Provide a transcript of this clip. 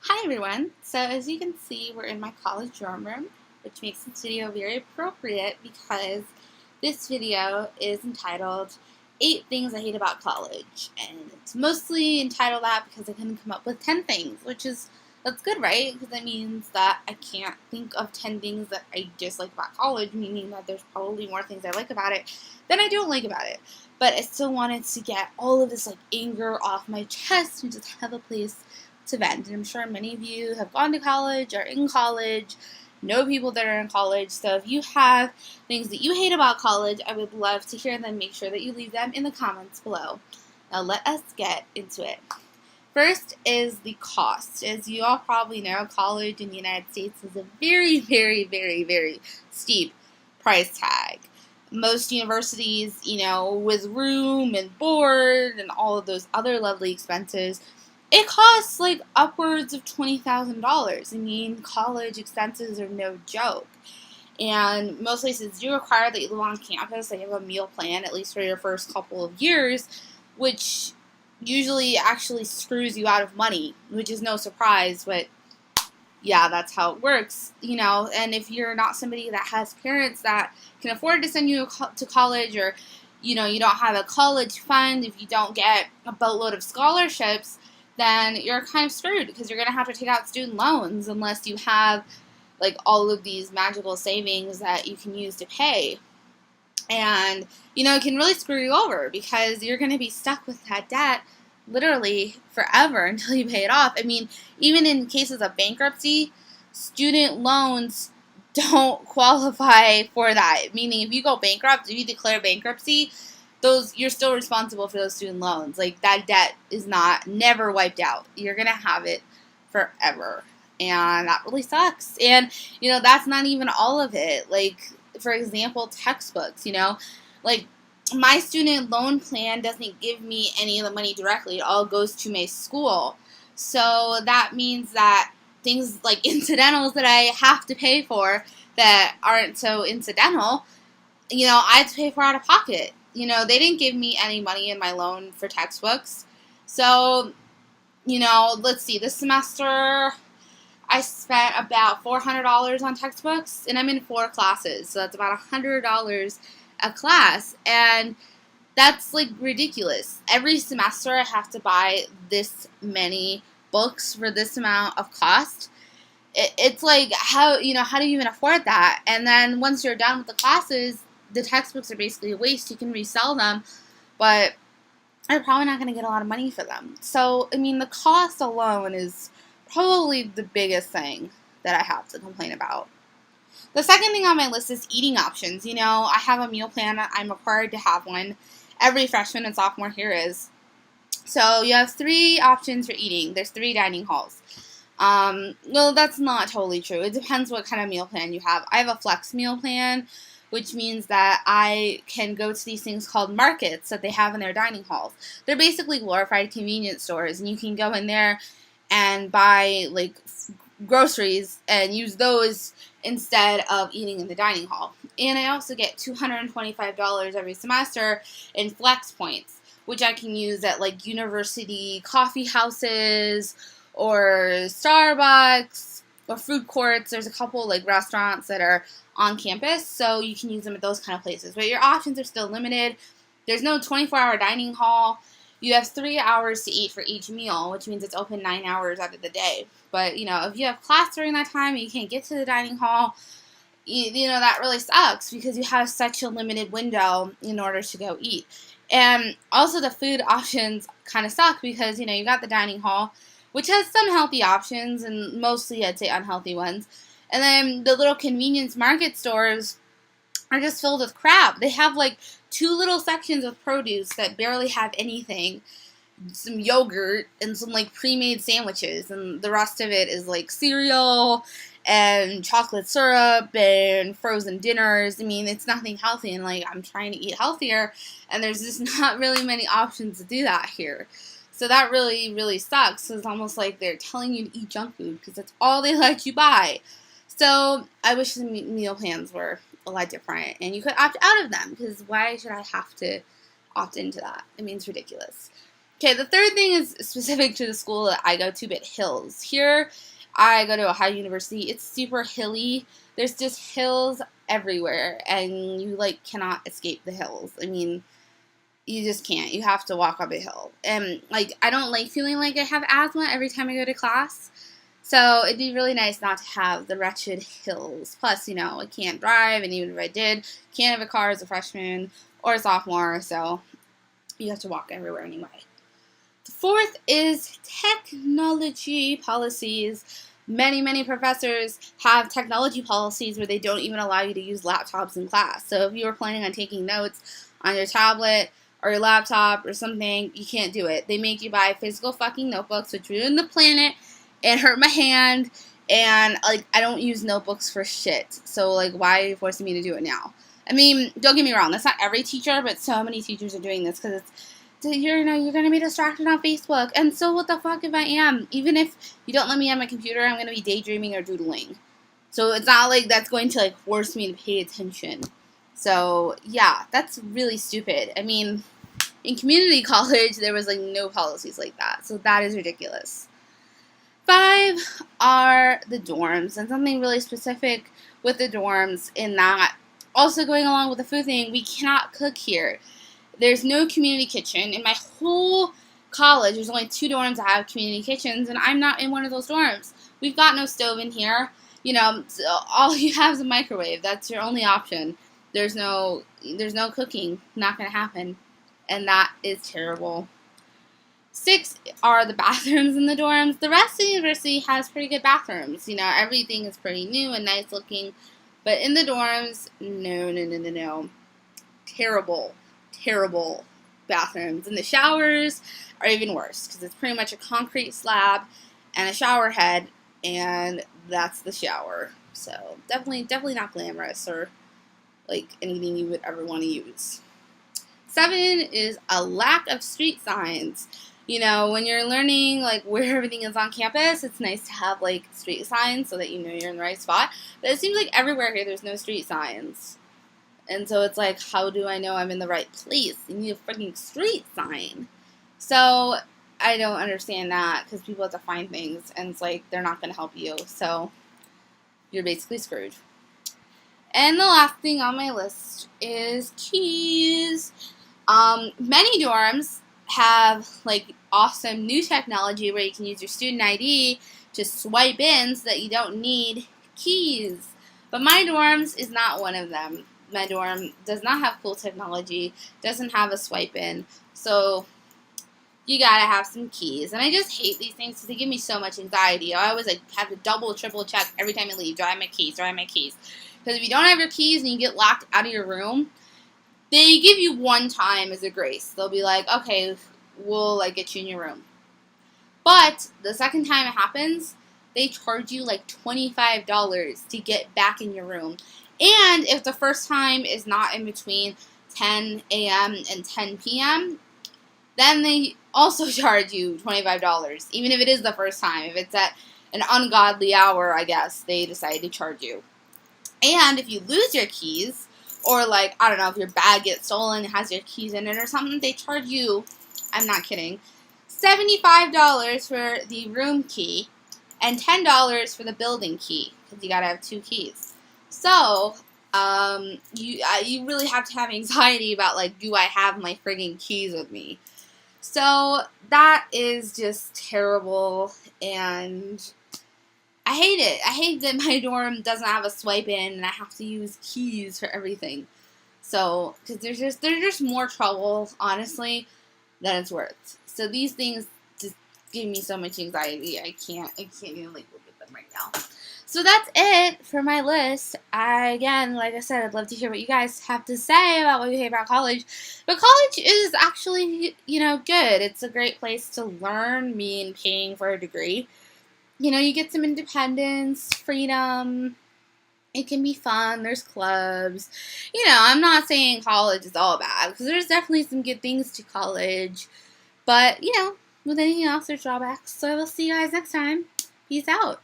Hi everyone! So as you can see, we're in my college dorm room, which makes this video very appropriate because this video is entitled 8 Things I Hate About College. And it's mostly entitled that because I couldn't come up with 10 things, that's good, right? Because that means that I can't think of 10 things that I dislike about college, meaning that there's probably more things I like about it than I don't like about it. But I still wanted to get all of this anger off my chest and just have a place to vent. And I'm sure many of you have gone to college, are in college, know people that are in college. So if you have things that you hate about college, I would love to hear them. Make sure that you leave them in the comments below. Now let us get into it. First is the cost. As you all probably know, college in the United States is a very, very, very, very steep price tag. Most universities, with room and board and all of those other lovely expenses, it costs upwards of $20,000. I mean, college expenses are no joke. And most places do require that you live on campus. They have a meal plan, at least for your first couple of years, which usually actually screws you out of money, which is no surprise, but yeah, that's how it works, and if you're not somebody that has parents that can afford to send you to college, or, you don't have a college fund, if you don't get a boatload of scholarships, then you're kind of screwed because you're going to have to take out student loans unless you have, all of these magical savings that you can use to pay. And, it can really screw you over because you're going to be stuck with that debt literally forever until you pay it off. I mean, even in cases of bankruptcy, student loans don't qualify for that. Meaning, if you go bankrupt, if you declare bankruptcy, you're still responsible for those student loans. That debt is never wiped out. You're going to have it forever. And that really sucks. And, that's not even all of it. For example, textbooks, my student loan plan doesn't give me any of the money directly. It all goes to my school. So that means that things like incidentals that I have to pay for that aren't so incidental, I have to pay for out of pocket. They didn't give me any money in my loan for textbooks. So, let's see, this semester I spent about $400 on textbooks, and I'm in 4 classes, so that's about $100 a class, and that's ridiculous. Every semester I have to buy this many books for this amount of cost. It's how do you even afford that? And then once you're done with the classes, the textbooks are basically a waste. You can resell them, but you're probably not going to get a lot of money for them. So, I mean, the cost alone is probably the biggest thing that I have to complain about. The second thing on my list is eating options. I have a meal plan. I'm required to have one. Every freshman and sophomore here is. So you have 3 options for eating. There's 3 dining halls. Well, that's not totally true. It depends what kind of meal plan you have. I have a flex meal plan, which means that I can go to these things called markets that they have in their dining halls. They're basically glorified convenience stores, and you can go in there and buy groceries and use those instead of eating in the dining hall. And I also get $225 every semester in flex points, which I can use at university coffee houses or Starbucks or food courts. There's a couple restaurants that are on campus, so you can use them at those kind of places. But your options are still limited. There's no 24-hour dining hall. You have 3 hours to eat for each meal, which means it's open 9 hours out of the day. But, if you have class during that time and you can't get to the dining hall, that really sucks because you have such a limited window in order to go eat. And also the food options kind of suck because, you got the dining hall, which has some healthy options and mostly, I'd say, unhealthy ones. And then the little convenience market stores are just filled with crap. They have 2 little sections of produce that barely have anything, some yogurt and some pre-made sandwiches, and the rest of it is cereal and chocolate syrup and frozen dinners. I mean, it's nothing healthy, and I'm trying to eat healthier, and there's just not really many options to do that here. So that really, really sucks. It's almost like they're telling you to eat junk food because that's all they let you buy. So I wish the meal plans were a lot different, and you could opt out of them because why should I have to opt into that? I mean, it's ridiculous. Okay, the third thing is specific to the school that I go to, but hills. Here, I go to Ohio University. It's super hilly. There's just hills everywhere, and you, like, cannot escape the hills. I mean, you just can't. You have to walk up a hill. And, like, I don't like feeling like I have asthma every time I go to class. So it'd be really nice not to have the wretched hills. Plus, you know, I can't drive, and even if I did, can't have a car as a freshman or a sophomore, so you have to walk everywhere anyway. The fourth is technology policies. Many professors have technology policies where they don't even allow you to use laptops in class. So if you were planning on taking notes on your tablet or your laptop or something, you can't do it. They make you buy physical fucking notebooks, which ruin the planet and hurt my hand, and, like, I don't use notebooks for shit. So, like, why are you forcing me to do it now? I mean, don't get me wrong, that's not every teacher, but so many teachers are doing this because you're going to be distracted on Facebook, and so what the fuck if I am? Even if you don't let me on my computer, I'm going to be daydreaming or doodling. So it's not like that's going to, like, force me to pay attention. So, yeah, that's really stupid. I mean, in community college, there was, like, no policies like that, so that is ridiculous. 5 are the dorms, and something really specific with the dorms in that, also going along with the food thing, we cannot cook here. There's no community kitchen. In my whole college, there's only 2 dorms that have community kitchens, and I'm not in one of those dorms. We've got no stove in here. You know, so all you have is a microwave. That's your only option. There's no cooking. Not going to happen. And that is terrible. 6 are the bathrooms in the dorms. The rest of the university has pretty good bathrooms. You know, everything is pretty new and nice looking. But in the dorms, no. Terrible bathrooms. And the showers are even worse because it's pretty much a concrete slab and a shower head, and that's the shower. So definitely not glamorous or, like, anything you would ever want to use. 7 is a lack of street signs. You know, when you're learning, like, where everything is on campus, it's nice to have, like, street signs so that you know you're in the right spot. But it seems like everywhere here there's no street signs. And so it's like, how do I know I'm in the right place? You need a freaking street sign. So I don't understand that because people have to find things, and it's like they're not going to help you. So you're basically screwed. And the last thing on my list is keys. Many dorms have, like, awesome new technology where you can use your student ID to swipe in so that you don't need keys. But my dorms is not one of them. My dorm does not have cool technology, doesn't have a swipe in, so you gotta have some keys. And I just hate these things because they give me so much anxiety. I always, like, have to double, triple check every time I leave. Do I have my keys? Because if you don't have your keys and you get locked out of your room, they give you one time as a grace. They'll be like, okay, we'll, like, get you in your room. But the second time it happens, they charge you, like, $25 to get back in your room. And if the first time is not in between 10 a.m. and 10 p.m., then they also charge you $25, even if it is the first time. If it's at an ungodly hour, I guess, they decide to charge you. And if you lose your keys, or, like, I don't know, if your bag gets stolen and has your keys in it or something, they charge you, I'm not kidding, $75 for the room key and $10 for the building key, because you gotta have 2 keys. So, you really have to have anxiety about, like, do I have my friggin' keys with me? So, that is just terrible, and I hate it. I hate that my dorm doesn't have a swipe in and I have to use keys for everything. So, because there's just more trouble, honestly, than it's worth. So these things just give me so much anxiety. I can't even, like, look at them right now. So that's it for my list. Again, like I said, I'd love to hear what you guys have to say about what you hate about college. But college is actually, you know, good. It's a great place to learn, mean paying for a degree. You know, you get some independence, freedom. It can be fun. There's clubs. You know, I'm not saying college is all bad, because there's definitely some good things to college. But, you know, with anything else, there's drawbacks. So I will see you guys next time. Peace out.